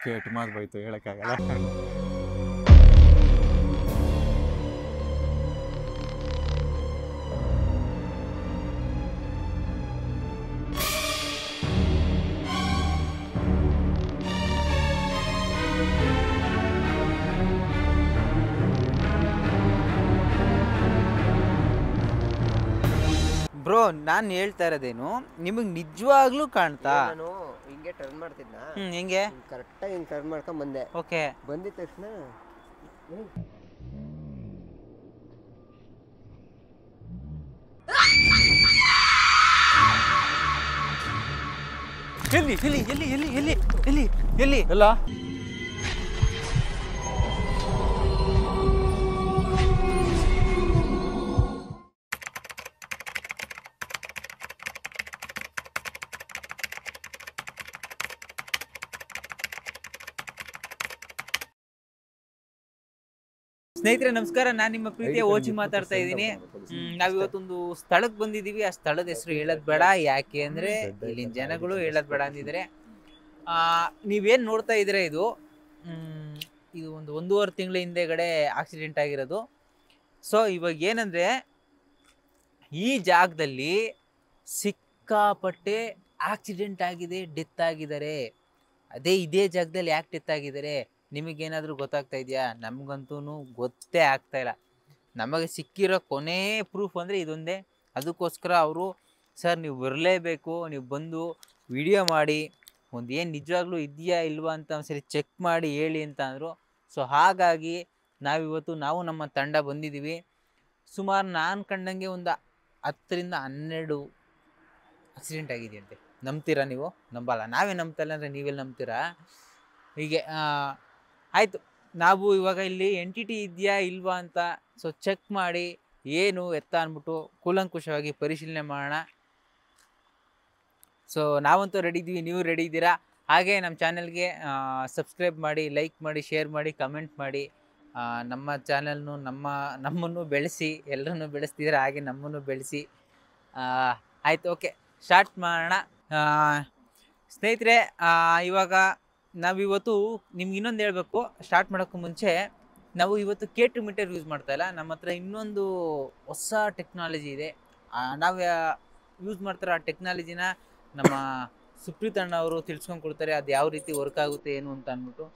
ಕೆಟ್ಟ ಮಾತು ಬೈತು ಹೇಳಕ್ಕಾಗಲ್ಲ. ಬ್ರೋ ನಾನು ಹೇಳ್ತಾ ಇರೋದೇನು ನಿಮಗೆ ನಿಜವಾಗ್ಲೂ ಕಾಣ್ತಾ? ನಾನು ಹಿಂಗೆ ಟರ್ನ್ ಮಾಡ್ತಿದ್ನ, ಹೆಂಗೆ ಕರೆಕ್ಟಾಗಿ ಹಿಂಗೆ ಟರ್ನ್ ಮಾಡ್ಕೊಂಡ್ ಬಂದೆ. ಓಕೆ ಬಂದಿದ ತಕ್ಷಣ ಎಲ್ಲಿ ಎಲ್ಲಿ ಎಲ್ಲಿ ಎಲ್ಲಿ ಎಲ್ಲಿ ಎಲ್ಲಿ ಎಲ್ಲಿ ಎಲ್ಲ ಸ್ನೇಹಿತರೆ ನಮಸ್ಕಾರ, ನಾನು ನಿಮ್ಮ ಪ್ರೀತಿಯ ಓಚಿ ಮಾತಾಡ್ತಾ ಇದ್ದೀನಿ. ನಾವಿವತ್ತೊಂದು ಸ್ಥಳಕ್ಕೆ ಬಂದಿದ್ದೀವಿ. ಆ ಸ್ಥಳದ ಹೆಸರು ಹೇಳೋದ್ ಬೇಡ, ಯಾಕೆ ಅಂದ್ರೆ ಇಲ್ಲಿನ ಜನಗಳು ಹೇಳೋದ್ ಬೇಡ ಅಂದಿದ್ದಾರೆ. ನೀವೇನ್ ನೋಡ್ತಾ ಇದ್ರೆ ಇದು ಒಂದು 1.5 ತಿಂಗಳ ಹಿಂದೆಗಡೆ ಆಕ್ಸಿಡೆಂಟ್ ಆಗಿರೋದು. ಸೊ ಇವಾಗ ಏನಂದ್ರೆ ಈ ಜಾಗದಲ್ಲಿ ಸಿಕ್ಕಾಪಟ್ಟೆ ಆಕ್ಸಿಡೆಂಟ್ ಆಗಿದೆ, ಡೆತ್ ಆಗಿದ್ದಾರೆ. ಇದೇ ಜಾಗದಲ್ಲಿ ಯಾಕೆ ಡೆತ್ ಆಗಿದ್ದಾರೆ ನಿಮಗೇನಾದರೂ ಗೊತ್ತಾಗ್ತಾ ಇದೆಯಾ? ನಮಗಂತೂ ಗೊತ್ತೇ ಆಗ್ತಾ ಇಲ್ಲ. ನಮಗೆ ಸಿಕ್ಕಿರೋ ಕೊನೆ ಪ್ರೂಫ್ ಅಂದರೆ ಇದೊಂದೇ. ಅದಕ್ಕೋಸ್ಕರ ಅವರು ಸರ್ ನೀವು ಬರಲೇಬೇಕು, ನೀವು ಬಂದು ವಿಡಿಯೋ ಮಾಡಿ ಒಂದು ಏನು ನಿಜವಾಗ್ಲೂ ಇದೆಯಾ ಇಲ್ವಾ ಅಂತ ಒಂದ್ಸರಿ ಚೆಕ್ ಮಾಡಿ ಹೇಳಿ ಅಂತ ಅಂದರು. ಸೊ ಹಾಗಾಗಿ ನಾವು ನಮ್ಮ ತಂಡ ಬಂದಿದ್ದೀವಿ. ಸುಮಾರು ನಾನು ಕಂಡಂಗೆ ಒಂದು 10ರಿಂದ 12 ಆಕ್ಸಿಡೆಂಟ್ ಆಗಿದೆಯಂತೆ. ನಂಬ್ತೀರಾ ನೀವು? ನಂಬಲ್ಲ. ನಾವೇ ನಂಬ್ತಲ್ಲ ಅಂದರೆ ನೀವೆಲ್ಲ ನಂಬ್ತೀರಾ? ಹೀಗೆ ಆಯಿತು, ನಾವು ಇವಾಗ ಇಲ್ಲಿ ಎಂಟಿಟಿ ಇದೆಯಾ ಇಲ್ವಾ ಅಂತ ಚೆಕ್ ಮಾಡಿ ಏನು ಎತ್ತ ಅಂದ್ಬಿಟ್ಟು ಕೂಲಂಕುಷವಾಗಿ ಪರಿಶೀಲನೆ ಮಾಡೋಣ. ಸೊ ನಾವಂತೂ ರೆಡಿ ಇದ್ದೀವಿ, ನೀವು ರೆಡಿ ಇದ್ದೀರಾ? ಹಾಗೆ ನಮ್ಮ ಚಾನಲ್ಗೆ ಸಬ್ಸ್ಕ್ರೈಬ್ ಮಾಡಿ, ಲೈಕ್ ಮಾಡಿ, ಶೇರ್ ಮಾಡಿ, ಕಮೆಂಟ್ ಮಾಡಿ. ನಮ್ಮ ಚಾನಲ್ನು ನಮ್ಮನ್ನು ಬೆಳೆಸಿ, ಎಲ್ಲರನ್ನೂ ಬೆಳೆಸ್ತಿದ್ರೆ ಹಾಗೆ ನಮ್ಮನ್ನು ಬೆಳೆಸಿ. ಆಯಿತು, ಓಕೆ, ಸ್ಟಾರ್ಟ್ ಮಾಡೋಣ. ಸ್ನೇಹಿತರೆ, ಇವಾಗ ನಾವಿವತ್ತು ನಿಮ್ಗೆ ಇನ್ನೊಂದು ಹೇಳಬೇಕು. ಸ್ಟಾರ್ಟ್ ಮಾಡೋಕ್ಕೂ ಮುಂಚೆ ನಾವು ಇವತ್ತು K2 ಮೀಟರ್ ಯೂಸ್ ಮಾಡ್ತಾ ಇಲ್ಲ. ನಮ್ಮ ಹತ್ರ ಇನ್ನೊಂದು ಹೊಸ ಟೆಕ್ನಾಲಜಿ ಇದೆ. ನಾವು ಯೂಸ್ ಮಾಡ್ತಾರೋ ಆ ಟೆಕ್ನಾಲಜಿನ ನಮ್ಮ ಸುಪ್ರೀತ್ ಅಣ್ಣ ಅವರು ತಿಳ್ಸ್ಕೊಂಡು ಕೊಡ್ತಾರೆ, ಅದು ಯಾವ ರೀತಿ ವರ್ಕ್ ಆಗುತ್ತೆ ಏನು ಅಂತ ಅಂದ್ಬಿಟ್ಟು.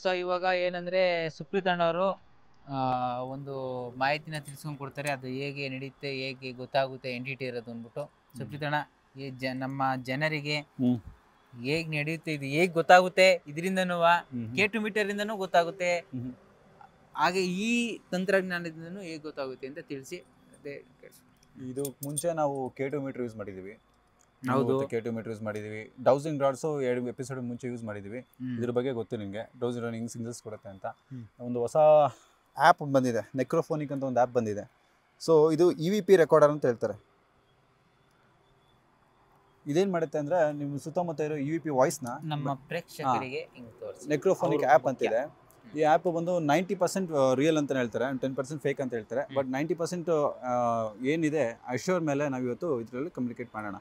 ಸೊ ಇವಾಗ ಏನಂದರೆ ಸುಪ್ರೀತ್ ಅಣ್ಣವರು ಒಂದು ಮಾಹಿತಿನ ತಿಳ್ಸ್ಕೊಂಡು ಕೊಡ್ತಾರೆ, ಅದು ಹೇಗೆ ನಡೀತೆ, ಹೇಗೆ ಗೊತ್ತಾಗುತ್ತೆ ಎಂಟಿಟಿ ಇರೋದು ಅಂದ್ಬಿಟ್ಟು. ಸುಪ್ರೀತ್ ಅಣ್ಣ, ನಮ್ಮ ಜನರಿಗೆ ಹೇಗೆ ನಡೆಯುತ್ತೆ, ಇದು ಹೇಗೆ ಗೊತ್ತಾಗುತ್ತೆ? ಇದರಿಂದನೂ K2 ಮೀಟರಿಂದನೂ ಗೊತ್ತಾಗುತ್ತೆ, ಹಾಗೆ ಈ ತಂತ್ರಜ್ಞಾನದಿಂದನೂ ಹೇಗೆ ಗೊತ್ತಾಗುತ್ತೆ ಅಂತ ತಿಳಿಸಿ. ಇದು ಮುಂಚೆ ನಾವು K2 ಮೀಟರ್ ಯೂಸ್ ಮಾಡಿದ್ದೀವಿ. ಹೌದು, K2 ಮೀಟರ್ ಯೂಸ್ ಮಾಡಿದ್ದೀವಿ. ಡೌಸಿಂಗ್ ರಾಡ್ಸು 2 ಎಪಿಸೋಡ್ ಮುಂಚೆ ಯೂಸ್ ಮಾಡಿದ್ದೀವಿ. ಇದ್ರ ಬಗ್ಗೆ ಗೊತ್ತು ನಿಮಗೆ, ಡೌಸಿಂಗ್ ರಾಡ್ ಹಿಂಗೆ ಸಿಗ್ನಲ್ಸ್ ಕೊಡುತ್ತೆ ಅಂತ. ಒಂದು ಹೊಸ ಆ್ಯಪ್ ಬಂದಿದೆ, ನೆಕ್ರೋಫೋನಿಕ್ ಅಂತ ಒಂದು ಆ್ಯಪ್ ಬಂದಿದೆ. ಸೊ ಇದು EVP ರೆಕಾರ್ಡರ್ ಅಂತ ಹೇಳ್ತಾರೆ. ಇದೇನು ಮಾಡುತ್ತೆ ಅಂದರೆ ನಿಮ್ಮ ಸುತ್ತಮುತ್ತ ಇರೋ EVP ವಾಯ್ಸ್ನ ನಮ್ಮ ಪ್ರೇಕ್ಷಕರಿಗೆ ನೆಕ್ರೋಫೋನಿಕ್ ಆ್ಯಪ್ ಅಂತಿದೆ. ಈ ಆ್ಯಪ್ ಬಂದು 90% ರಿಯಲ್ ಅಂತ ಹೇಳ್ತಾರೆ, 10% ಫೇಕ್ ಅಂತ ಹೇಳ್ತಾರೆ. ಬಟ್ 90% ಏನಿದೆ ಅಶ್ಯೂರ್ ಮೇಲೆ ನಾವು ಇವತ್ತು ಇದರಲ್ಲಿ ಕಮ್ಯುನಿಕೇಟ್ ಮಾಡೋಣ.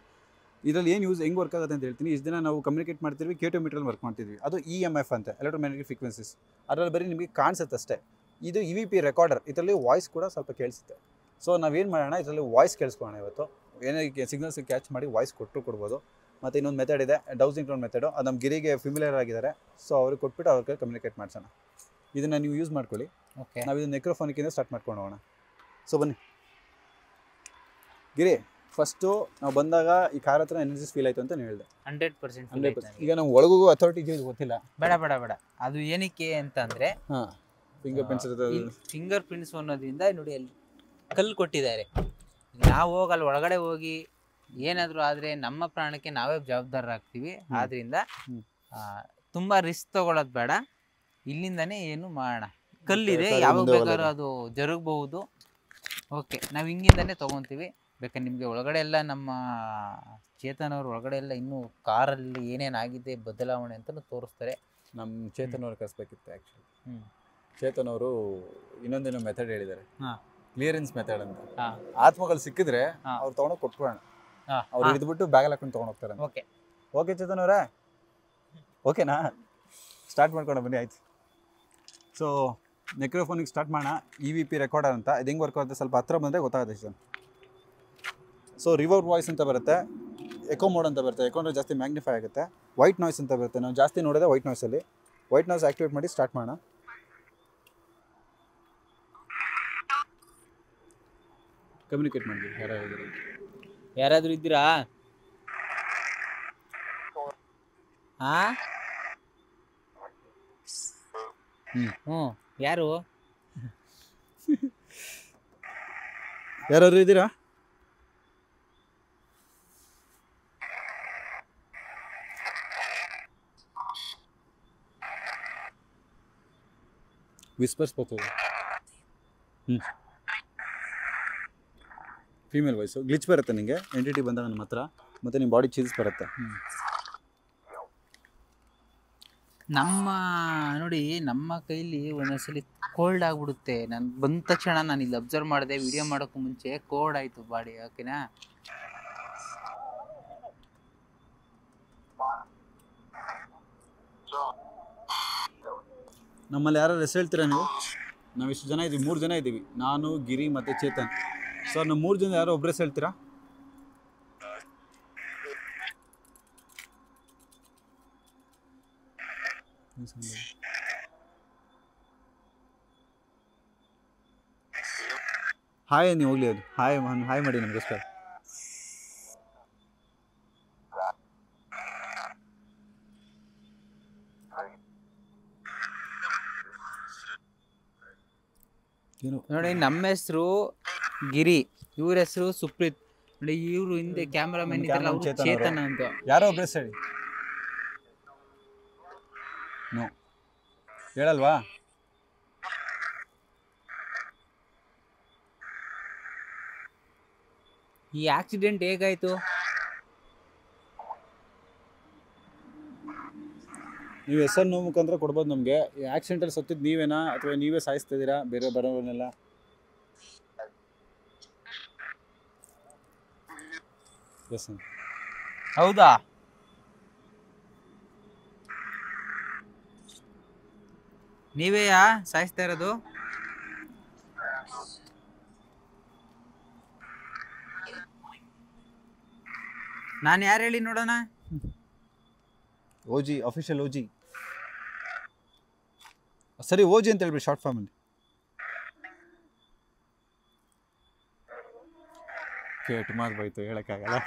ಇದರಲ್ಲಿ ಏನು ಹೆಂಗೆ ವರ್ಕ್ ಆಗುತ್ತೆ ಅಂತ ಹೇಳ್ತೀನಿ. ಇಷ್ಟು ದಿನ ನಾವು ಕಮ್ಯುನಿಕೇಟ್ ಮಾಡ್ತೀವಿ, K2 ಮೀಟರಲ್ಲಿ ವರ್ಕ್ ಮಾಡ್ತಿದ್ವಿ. ಅದು EMF ಅಂತ, ಎಲೆಕ್ಟ್ರೋಮ್ಯಾಗ್ನೆಟಿಕ್ ಫ್ರೀಕ್ವೆನ್ಸೀಸ್. ಅದರಲ್ಲಿ ಬರೀ ನಿಮಗೆ ಕಾಣಿಸುತ್ತೆ ಅಷ್ಟೇ. ಇದು EVP ರೆಕಾರ್ಡರ್, ಇದರಲ್ಲಿ ವಾಯ್ಸ್ ಕೂಡ ಸ್ವಲ್ಪ ಕೇಳಿಸುತ್ತೆ. ಸೊ ನಾವೇನು ಮಾಡೋಣ, ಇದರಲ್ಲಿ ವಾಯ್ಸ್ ಕೇಳಿಸ್ಕೊಳ್ಳೋಣ ಇವತ್ತು. ಏನೇ ಸಿಗ್ನಲ್ಸ್ ಕ್ಯಾಚ್ ಮಾಡಿ ವಾಯ್ಸ್ ಕೊಡ್ಬೋದು. ಮತ್ತು ಇನ್ನೊಂದು ಮೆಥಡ್ ಇದೆ, ಡೌಸಿಂಗ್ ಟೋನ್ ಮೆಥಡು. ಅದು ನಮ್ಮ ಗಿರಿಗೆ ಫಿಮಿಲಿಯರ್ ಆಗಿದ್ದಾರೆ. ಸೊ ಅವ್ರಿಗೆ ಕೊಟ್ಬಿಟ್ಟು ಅವ್ರಿಗೆ ಕಮ್ಯುನಿಕೇಟ್ ಮಾಡ್ಸೋಣ. ಇದನ್ನು ನೀವು ಯೂಸ್ ಮಾಡ್ಕೊಳ್ಳಿ. ಓಕೆ, ನಾವು ಇದು ನೆಕ್ರೋಫೋನಿಕ್ಕಿಂದ ಸ್ಟಾರ್ಟ್ ಮಾಡ್ಕೊಂಡು ಹೋಗೋಣ. ಸೊ ಬನ್ನಿ ಗಿರಿ. ಫಸ್ಟು ನಾವು ಬಂದಾಗ ಈ ಕಾರ್ ಹತ್ರ ಎನರ್ಜಿಸ್ ಫೀಲ್ ಆಯಿತು ಅಂತ ಹೇಳಿದೆ. 100%. ಈಗ ನಾವು ಒಳಗೂ ಅಥಾರಿಟಿ ಗೊತ್ತಿಲ್ಲ. ಬೇಡ, ಅದು ಏನಕ್ಕೆ ಅಂತಂದರೆ ಫಿಂಗರ್ ಪ್ರಿಂಟ್ಸ್ ಅನ್ನೋದ್ರಿಂದ ನೋಡಿ ಅಲ್ಲಿ ಕಲ್ಲು ಕೊಟ್ಟಿದ್ದಾರೆ. ನಾವು ಹೋಗಲ್ಲಿ ಒಳಗಡೆ ಹೋಗಿ ಏನಾದರೂ ಆದರೆ ನಮ್ಮ ಪ್ರಾಣಕ್ಕೆ ನಾವೇ ಜವಾಬ್ದಾರರಾಗ್ತೀವಿ. ಆದ್ದರಿಂದ ತುಂಬ ರಿಸ್ಕ್ ತಗೊಳ್ಳೋದು ಬೇಡ, ಇಲ್ಲಿಂದನೇ ಏನು ಮಾಡೋಣ. ಕಲ್ಲಿದೆ, ಸರಿ, ಯಾವಾಗ ಮುಂದೆ ಬೇಕಾದ್ರೂ ಹೋಗೋದು. ಅದು ಜರುಗಬಹುದು. ಓಕೆ, ನಾವು ಹಿಂಗಿಂದನೇ ತೊಗೊತೀವಿ. ಬೇಕಾದ್ರೆ ನಿಮಗೆ ಒಳಗಡೆ ಎಲ್ಲ ನಮ್ಮ ಚೇತನ್ ಅವ್ರ ಒಳಗಡೆ ಎಲ್ಲ ಇನ್ನೂ ಕಾರಲ್ಲಿ ಏನೇನಾಗಿದೆ ಬದಲಾವಣೆ ಅಂತಲೂ ತೋರಿಸ್ತಾರೆ. ನಮ್ಮ ಚೇತನ್ ಅವ್ರು ಕರೆಸ್ಬೇಕಿತ್ತು ಆ್ಯಕ್ಚುಲಿ. ಹ್ಞೂ ಚೇತನ್ ಅವರು ಇನ್ನೊಂದೇನೋ ಮೆಥಡ್ ಹೇಳಿದ್ದಾರೆ, ಹಾಂ ಕ್ಲಿಯರೆನ್ಸ್ ಮೆಥಡ್ ಅಂತ. ಹಾಂ ಆತ್ಮಗಳು ಸಿಕ್ಕಿದ್ರೆ ಹಾಂ ಅವ್ರು ತೊಗೊಂಡೋಗಿ ಕೊಟ್ಬಿಡೋಣ, ಹಾಂ ಅವ್ರು ಹಿಡಿದ್ಬಿಟ್ಟು ಬ್ಯಾಗಲ್ಲಿ ಹಾಕೊಂಡು ತೊಗೊಂಡೋಗ್ತಾರೆ. ಓಕೆ ಓಕೆ ಚೇತನ್ ಅವರೇ, ಓಕೆನಾ? ಸ್ಟಾರ್ಟ್ ಮಾಡ್ಕೊಂಡು ಬನ್ನಿ, ಆಯ್ತು. ಸೊ ನೆಕ್ರೋಫೋನಿಗೆ ಸ್ಟಾರ್ಟ್ ಮಾಡೋಣ. EVP ರೆಕಾರ್ಡರ್ ಅಂತ. ಇದು ಹೆಂಗೆ ವರ್ಕ್ ಆಗುತ್ತೆ ಸ್ವಲ್ಪ ಹತ್ರ ಬಂದರೆ ಗೊತ್ತಾಗುತ್ತೆ ಸರ್. ಸೊ ರಿವರ್ಬ್ ವಾಯ್ಸ್ ಅಂತ ಬರುತ್ತೆ, ಎಕೋ ಮೋಡ್ ಅಂತ ಬರುತ್ತೆ. ಎಕೋ ಅಂದರೆ ಜಾಸ್ತಿ ಮ್ಯಾಗ್ನಿಫೈ ಆಗುತ್ತೆ. ವೈಟ್ ನಾಯ್ಸ್ ಅಂತ ಬರುತ್ತೆ, ನಾವು ಜಾಸ್ತಿ ನೋಡೋದೆ ವೈಟ್ ನಾಯ್ಸಲ್ಲಿ. ವೈಟ್ ನಾಯ್ಸ್ ಆ್ಯಕ್ಟಿವೇಟ್ ಮಾಡಿ ಸ್ಟಾರ್ಟ್ ಮಾಡೋಣ. ಕಮ್ಯುನಿಕೇಟ್ ಮಾಡಿ ಯಾರಾದರೂ ಇದ್ದೀರಾ? ಹಾಂ ಹ್ಞೂ ಯಾರು? ಯಾರಾದರೂ ಇದ್ದೀರಾ? ವಿಸ್ಪರ್ಸ್ ಬರ್ತದೆ. ಫೀಮೇಲ್ ವಾಯ್ಸು ಗ್ಲಿಚ್ ಬರುತ್ತೆ ನಿಮಗೆ ಎಂಟಿಟಿ ಬಂದಾಗ ನಮ್ಮ ಹತ್ರ, ಮತ್ತು ನಿಮ್ಮ ಬಾಡಿ ಚೀಸ್ ಬರುತ್ತೆ. ನಮ್ಮ ನೋಡಿ, ನಮ್ಮ ಕೈಲಿ ಒಂದೊಂದ್ಸಲಿ ಕೋಲ್ಡ್ ಆಗಿಬಿಡುತ್ತೆ. ನಾನು ಬಂದ ತಕ್ಷಣ ನಾನು ಇಲ್ಲಿ ಅಬ್ಸರ್ವ್ ಮಾಡಿದೆ, ವಿಡಿಯೋ ಮಾಡೋಕ್ಕೂ ಮುಂಚೆ ಕೋಲ್ಡ್ ಆಯಿತು ಬಾಡಿ. ಓಕೆನಾ? ನಮ್ಮಲ್ಲಿ ಯಾರು ಹೆಸರು ಹೇಳ್ತೀರಾ ನೀವು? ನಾವು ಇಷ್ಟು ಜನ ಇದ್ದೀವಿ, 3 ಜನ ಇದ್ದೀವಿ, ನಾನು, ಗಿರಿ ಮತ್ತು ಚೇತನ್. ಸೊ ನಮ್ಮ 3 ಜನ ಯಾರೋ ಒಬ್ಬರೇ ಹೇಳ್ತೀರಾ? ಹಾಯ್ ನೀವು ಹೋಗ್ಲಿ, ಅದು ಹಾಯ್ ಹಾಯ್ ಮಾಡಿ ನಮಗೋಸ್ಕರ. ನೋಡಿ, ನಮ್ಮ ಹೆಸರು ಗಿರಿ, ಇವ್ರ ಹೆಸರು ಸುಪ್ರೀತ್. ನೋಡಿ, ಇವರು ಹಿಂದೆ ಕ್ಯಾಮ್ರಾಮನ್ ಇದ್ರಲ್ಲ, ಅವರು ಚೇತನ್ ಅಂತ. ಯಾರೋ ಒಬ್ಬರೇ ಹೇಳಿ. ನೋ ಹೇಳಲ್ವಾ? ಈ ಆಕ್ಸಿಡೆಂಟ್ ಹೇಗಾಯ್ತು? ನೀವು ಹೆಸರು ಮುಖಾಂತರ ಕೊಡ್ಬೋದು ನಮಗೆ. ಈ ಆಕ್ಸಿಡೆಂಟಲ್ಲಿ ಸತ್ತಿದ್ದು ನೀವೇನಾ ಅಥವಾ ನೀವೇ ಸಾಯಿಸ್ತಿದ್ದೀರಾ ಬೇರೆ ಬರೋವನ್ನೆಲ್ಲ? ಎಸ್ ಹೌದಾ? ನೀವೇಯಾ ಸಾಯಿಸ್ತಾ ಇರೋದು? ನಾನು ಯಾರು ಹೇಳಿ ನೋಡೋಣ? OG, official OG. ಸರಿ, OG ಅಂತ ಹೇಳ್ಬಿಡಿ ಶಾರ್ಟ್ ಫಾರ್ಮಲ್ಲಿ. ಕೇಟ್ ಮಾತು ಬೈತು, ಹೇಳೋಕ್ಕಾಗಲ್ಲ.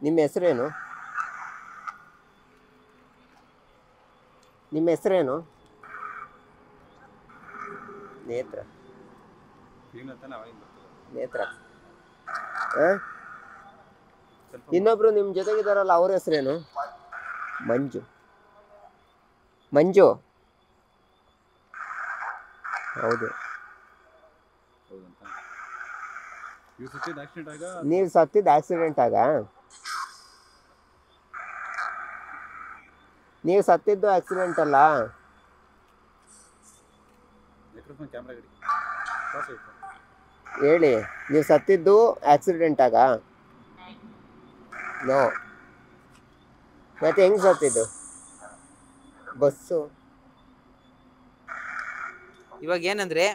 ನಿಮ್ಮ ಹೆಸರೇನು? ನಿಮ್ಮ ಹೆಸರೇನು? ನೇತ್ರ. ನೇತ್ರ. ಇನ್ನೊಬ್ರು ನಿಮ್ಮ ಜೊತೆಗಿದಾರಲ್ಲ ಅವ್ರ ಹೆಸರೇನು? ಮಂಜು. ಮಂಜು ಹೌದು. ನೀವು ಸತ್ತಿದ್ದು ಆಕ್ಸಿಡೆಂಟ್ ಆಗ? ನೀವು ಸತ್ತಿದ್ದು ಆಕ್ಸಿಡೆಂಟ್ ಅಲ್ಲ? ಹೇಳಿ, ನೀವು ಸತ್ತಿದ್ದು ಆಕ್ಸಿಡೆಂಟ್ ಆಗ? ನೋ. ಮತ್ತೆ ಹೆಂಗ್ ಸತ್ತಿದ್ದು? ಬಸ್ಸು. ಇವಾಗ ಏನಂದ್ರೆ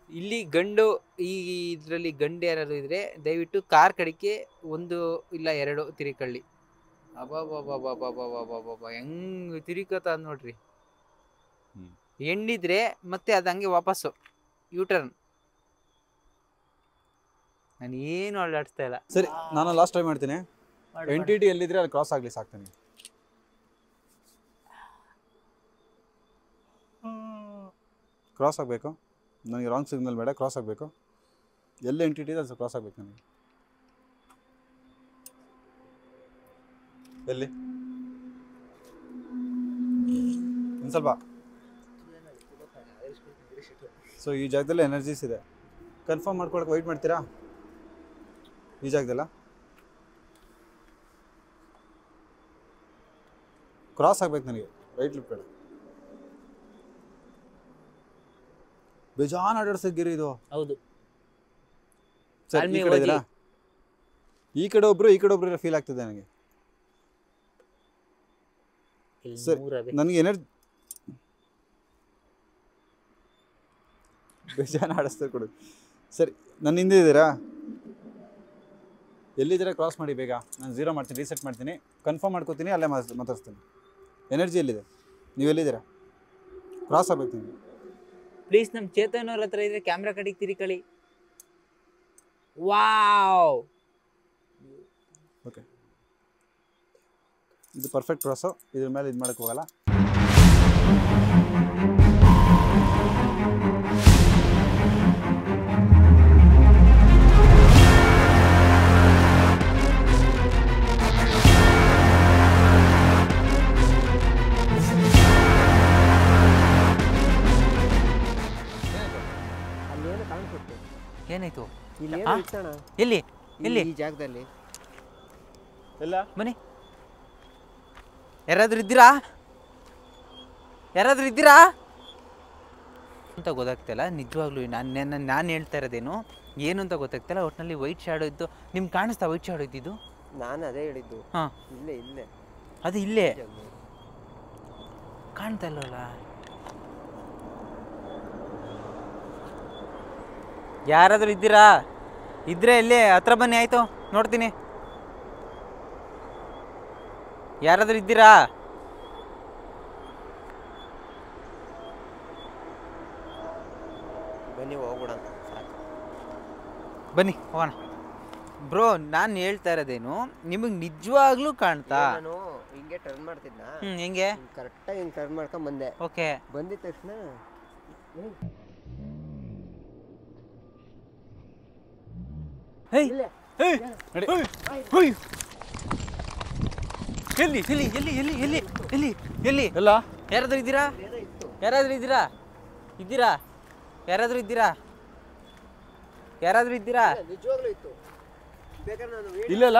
ಇಲ್ಲಿ ಗಂಡು, ಈ ಇದರಲ್ಲಿ ಗಂಡು ಯಾರು ಇದ್ರೆ ದಯವಿಟ್ಟು ಕಾರ್ ಕಡೆಗೆ 1 ಇಲ್ಲ 2 ತಿರುಕಳ್ಳಿ. ಅಬ್ಬಬ್ಬಬ್ಬಬ್ಬಬ್ಬಬ್ಬಬ್ಬಬ್ಬ ಹೆಂಗ್ ತಿರುಕತ್ತ ನೋಡ್ರಿ. ಹೆಣ್ಣಿದ್ರೆ ಮತ್ತೆ ಅದು ಹಂಗೆ ವಾಪಸ್ಸು ಯೂಟರ್ನ್. ನಾನು ಏನು ಅಲ್ಲಾಡಿಸ್ತಾ ಇಲ್ಲ. ಸರಿ, ನಾನು ಲಾಸ್ಟ್ ಟ್ರೈ ಮಾಡ್ತೀನಿ. NTT ಎಲ್ಲಿದ್ರೆ ಅಲ್ಲಿ ಕ್ರಾಸ್ ಆಗ್ಲಿ ಸಾಕು ನನಗೆ. ಕ್ರಾಸ್ ಆಗಬೇಕು ನನಗೆ, ರಾಂಗ್ ಸಿಗ್ನಲ್ ಬೇಡ, ಕ್ರಾಸ್ ಆಗಬೇಕು. ಎಲ್ಲಿ NTT ಇದೆ ಅದು ಕ್ರಾಸ್ ಆಗಬೇಕು ನನಗೆ. ಎಲ್ಲಿ ಒಂದು ಸ್ವಲ್ಪ. ಸೊ ಈ ಜಾಗದಲ್ಲಿ ಎನರ್ಜೀಸ್ ಇದೆ, ಕನ್ಫರ್ಮ್ ಮಾಡ್ಕೊಳಕ್ಕೆ ವೆಯ್ಟ್ ಮಾಡ್ತೀರಾ? ಈ ಜಾಗದಲ್ಲ ಕ್ರಾಸ್ ಆಗ್ಬೇಕು ನನಗೆ, ರೈಟ್ ಲಿಫ್ಟ್ ಬೇಡ. ಬೇಜಾನ್ ಆಡಾಡ್ಸೋ ಗಿರಿ ಇದು. ಹೌದು ಸರ್, ಈ ಕಡೆ ಇದೀರಾ? ಈ ಕಡೆ ಒಬ್ರು ಫೀಲ್ ಆಗ್ತಿದೆ ನನಗೆ. ಸರ್, ನನಗೆ ಎನರ್ಜಿ ಬೇಜಾನ್ ಆಡಿಸ್ತಾರೆ ಕೊಡು. ಸರಿ, ನನ್ನ ಹಿಂದೆ ಇದ್ದೀರಾ? ಎಲ್ಲಿದ್ದೀರಾ? ಕ್ರಾಸ್ ಮಾಡಿ ಬೇಗ. ನಾನು 0 ಮಾಡ್ತೀನಿ, ರೀಸೆಟ್ ಮಾಡ್ತೀನಿ, ಕನ್ಫರ್ಮ್ ಮಾಡ್ಕೋತೀನಿ, ಅಲ್ಲೇ ಮಾತಾಡ್ತೀನಿ. ಎನರ್ಜಿ ಎಲ್ಲಿದೆ? ನೀವು ಎಲ್ಲಿದ್ದೀರಾ? ಕ್ರಾಸ್ ಆಗ್ಬೇಕು ನೀವು. ಪ್ಲೀಸ್ ನಮ್ಮ ಚೇತನ್ ಅವ್ರ ಹತ್ರ ಇದ್ರೆ ಕ್ಯಾಮ್ರಾ ಕಡೆಗೆ ತಿರುಕಳಿ. ವಾವ್, ಓಕೆ, ಇದು ಪರ್ಫೆಕ್ಟ್ ಕ್ರಾಸು. ಇದ್ರ ಮೇಲೆ ಇದು ಮಾಡೋಕ್ಕೆ ಹೋಗಲ್ಲ. ಏನಾಯ್ತು? ಎಲ್ಲಿ ಎಲ್ಲಿ ಎಲ್ಲಿ? ಈ ಜಾಗದಲ್ಲಿ ಎಲ್ಲ ಬನ್ನಿ. ಯಾರಾದ್ರೂ ಇದ್ದೀರಾ ಅಂತ ಗೊತ್ತಾಗ್ತಿಲ್ಲ ನಿಜವಾಗ್ಲೂ. ನಾನು ಹೇಳ್ತಾ ಇರೋದೇನು ಏನು ಅಂತ ಗೊತ್ತಾಗ್ತಿಲ್ಲ. ಒಟ್ಟಿನಲ್ಲಿ ವೈಟ್ ಶಾಡೋ ಇದ್ದು ನಿಮ್ಗೆ ಕಾಣಿಸ್ತಾ? ವೈಟ್ ಶಾಡೋ ಇದ್ದಿದ್ದು ನಾನು ಅದೇ ಹೇಳಿದ್ದು. ಹಾಂ, ಇಲ್ಲೇ ಅದು ಇಲ್ಲೇ ಕಾಣ್ತಾ ಇಲ್ಲವಲ್ಲ. ಯಾರಾದ್ರೂ ಇದ್ದೀರಾ? ಇದ್ರೆ ಇಲ್ಲಿ ಹತ್ರ ಬನ್ನಿ, ಆಯ್ತು ನೋಡ್ತೀನಿ. ಯಾರಾದ್ರೂ ಇದ್ದೀರಾ? ಬನ್ನಿ ಹೋಗೋಣ. ಬನ್ನಿ ಹೋಗೋಣ. ಬ್ರೋ, ನಾನು ಹೇಳ್ತಾ ಇರೋದೇನು ನಿಮಗೆ ನಿಜವಾಗ್ಲೂ ಕಾಣ್ತಾ? ನಾನು ಹಿಂಗೆ ಟರ್ನ್ ಮಾಡ್ತಿದ್ನ. ಹೆಂಗೆ? ಕರೆಕ್ಟಾಗಿ ಹಿಂಗೆ ಟರ್ನ್ ಮಾಡ್ಕೊಂಡ್ ಬಂದೆ. ಓಕೆ, ಬಂದಿದ ತಕ್ಷಣ ಎಲ್ಲಿ ಎಲ್ಲಿ ಎಲ್ಲಿ ಎಲ್ಲಿ ಎಲ್ಲಿ ಎಲ್ಲಿ ಎಲ್ಲಿ ಎಲ್ಲ ಯಾರಾದ್ರೂ ಇದ್ದೀರಾ? ಯಾರಾದ್ರೂ ಇದ್ದೀರಾ? ಇದ್ದೀರಾ? ಯಾರಾದ್ರೂ ಇದ್ದೀರಾ? ಯಾರಾದ್ರೂ ಇದ್ದೀರಾ? ನಿಜವಾಗ್ಲೂ ಇತ್ತು. ಬೇಕಾದ್ರೆ ನಾನು ಇಲ್ಲಲ್ಲ,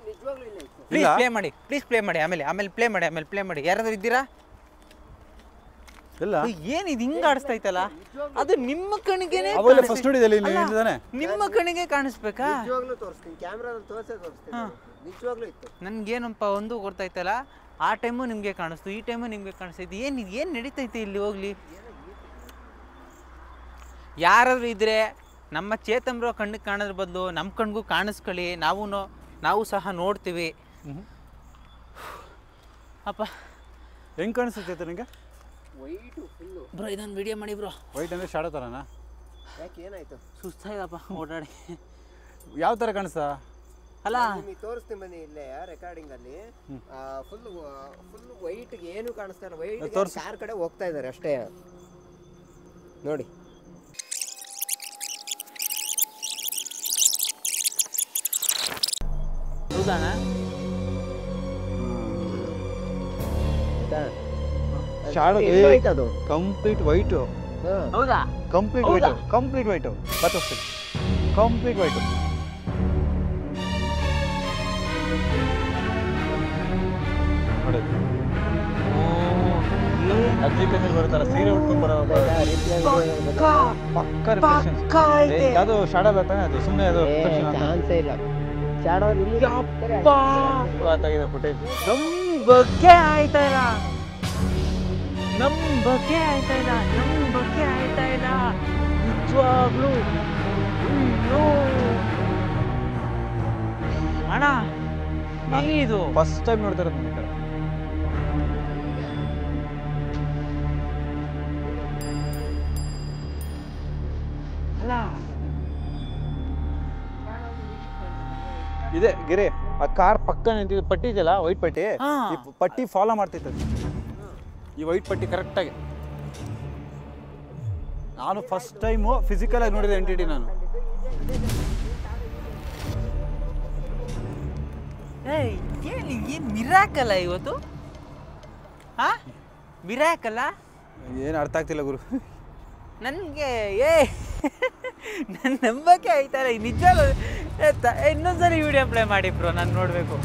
ನಿಜವಾಗ್ಲೂ ಇಲ್ಲ ಇತ್ತು. ಪ್ಲೀಸ್ ಪ್ಲೇ ಮಾಡಿ, ಪ್ಲೀಸ್ ಪ್ಲೇ ಮಾಡಿ, ಆಮೇಲೆ ಪ್ಲೇ ಮಾಡಿ, ಪ್ಲೇ ಮಾಡಿ. ಯಾರಾದ್ರೂ ಇದ್ದೀರಾ? ಇಲ್ಲ. ಏನಿದು ಹಿಂಗ ಆಡಿಸ್ತೈತಲ್ಲ? ಅದು ನಿಮ್ಮ ಕಣ್ಣಿಗೆನೇ ಫಸ್ಟ್ ನೋಡಿದಲ್ಲಿ ನಿಮ್ಮ ಕಣ್ಣಿಗೆ ಕಾಣಿಸ್ಬೇಕಾ? ನಿಜವಾಗ್ಲೂ ತೋರಿಸ್ತೀನಿ, ಕ್ಯಾಮ್ರಾದಲ್ಲಿ ತೋರಿಸ್ತೀನಿ. ನಿಜವಾಗ್ಲೂ ಇತ್ತು. ನನ್ಗೇನಪ್ಪ ಒಂದು ಗೊತ್ತಾಯ್ತಲ್ಲ. ಆ ಟೈಮು ನಿಮಗೆ ಕಾಣಿಸ್ತು, ಈ ಟೈಮು ನಿಮಗೆ ಕಾಣಿಸ್ತೈತಿ. ಏನು ನಡೀತೈತೆ ಇಲ್ಲಿ? ಹೋಗ್ಲಿ. ಯಾರಾದ್ರೂ ಇದ್ರೆ ನಮ್ಮ ಚೇತನ್ರೋ ಕಣ್ಣಿಗೆ ಕಾಣೋದ್ರ ಬದಲು ನಮ್ಮ ಕಣ್ಗೂ ಕಾಣಿಸ್ಕೊಳ್ಳಿ. ನಾವು ಸಹ ನೋಡ್ತೀವಿ. ಅಪ್ಪ ಹೆಂಗೆ ಕಾಣಿಸುತ್ತೆ ನನಗೆ? White full. ಬ್ರೋ, ಇದೊಂದು ವಿಡಿಯೋ ಮಾಡಿ ಬ್ರೋ. ವೈಟ್ ಅಂದರೆ ಶಾಡೋ ಥರನಾ? ಯಾಕೆ ಏನಾಯ್ತು? ಸುಸ್ತಾಯ್ತಪ್ಪ ಓಡಾಡಿ. ಯಾವ ಥರ ಕಾಣಿಸ್ತಾ? ಅಲ್ಲ, ನಿಮಗೆ ತೋರಿಸ್ತೀನಿ ಬನ್ನಿ. ಇಲ್ಲೇ ರೆಕಾರ್ಡಿಂಗ್ ಅಲ್ಲಿ ಫುಲ್ ವೈಟ್ ಏನು ಕಾಣಿಸ್ತಾ ಇಲ್ಲ. ವೈಟ್ ಕಾರ್ ಕಡೆ ಹೋಗ್ತಾ ಇದ್ದಾರೆ ಅಷ್ಟೇ. ನೋಡಿ, ಹೌದಾ ಶಾಡೋ ಅದು ಕಂಪ್ಲೀಟ್ ವೈಟು, ಹೌದಾ ಕಂಪ್ಲೀಟ್ ವೈಟು, ಕಂಪ್ಲೀಟ್ ವೈಟು, ಬರ್ತೋಗ್ತೀನಿ ಕಂಪ್ಲೀಟ್ ವೈಟು. ನೋಡಿ ಅಪ್ಲಿಕೇಶನ್ ಬರುತ್ತಲ್ಲ ಸೀರೆ ಉಟ್ಕೊಂಡು ಬರೋ ಪಕ್ಕ ರಿಫ್ಲೆಕ್ಷನ್. ಯಾವುದು ಶಾಡೋ ಅಲ್ಲ ತಾನೆ, ಅದು ಸುಮ್ಮನೆ ಅದು ಚಾನ್ಸೇ ಇಲ್ಲ. ಶಾಡೋ ಆಗಿದೆ ಫುಟೇಜ್. ನಂಬಕ್ಕೆ ಆಯ್ತಾ ಇಲ್ಲ, ನಂಬಕ್ಕೆ ಆಯ್ತಾ ಇಲ್ಲ, ನಂಬಕ್ಕೆ ಆಯ್ತಾ ಇಲ್ಲ ನಿಜವಾಗ್ಲೂ. ಅಣ್ಣ ಇದು ಫಸ್ಟ್ ಟೈಮ್ ನೋಡ್ತಾ ಇರೋದು ನನ್ನ ಕಡೆ. ಅಲ್ಲ ಇದೆ ಗಿರಿ, ಆ ಕಾರ್ ಪಕ್ಕ ನಿಂತಿದ್ದು ಪಟ್ಟಿ ಇದೆಯಲ್ಲ, ವೈಟ್ ಪಟ್ಟಿ, ಹಾ. ಈ ಪಟ್ಟಿ ಫಾಲೋ ಮಾಡ್ತೈತೆ ಅದು. ಈ ವೈಟ್ ಪಟ್ಟಿ ಕರೆಕ್ಟಾಗಿ ನಾನು ಫಸ್ಟ್ ಟೈಮು ಫಿಸಿಕಲ್ ಆಗಿ ನೋಡಿದೆ ಎಂಟಿಟಿ ನಾನು. ಏನು ಮಿರಾಕಲ್ಲ ಇವತ್ತು, ಹಾ ಮಿರಾಕಲ್ಲ. ಏನು ಅರ್ಥ ಆಗ್ತಿಲ್ಲ ಗುರು. ನನಗೆ ನನ್ನ ನಂಬಕ್ಕೆ ಆಯ್ತಾರೆ ನಿಜ. ಇನ್ನೊಂದ್ಸರಿ ವಿಡಿಯೋ ಪ್ಲೇ ಮಾಡಿ ಬ್ರೋ, ನಾನು ನೋಡಬೇಕು.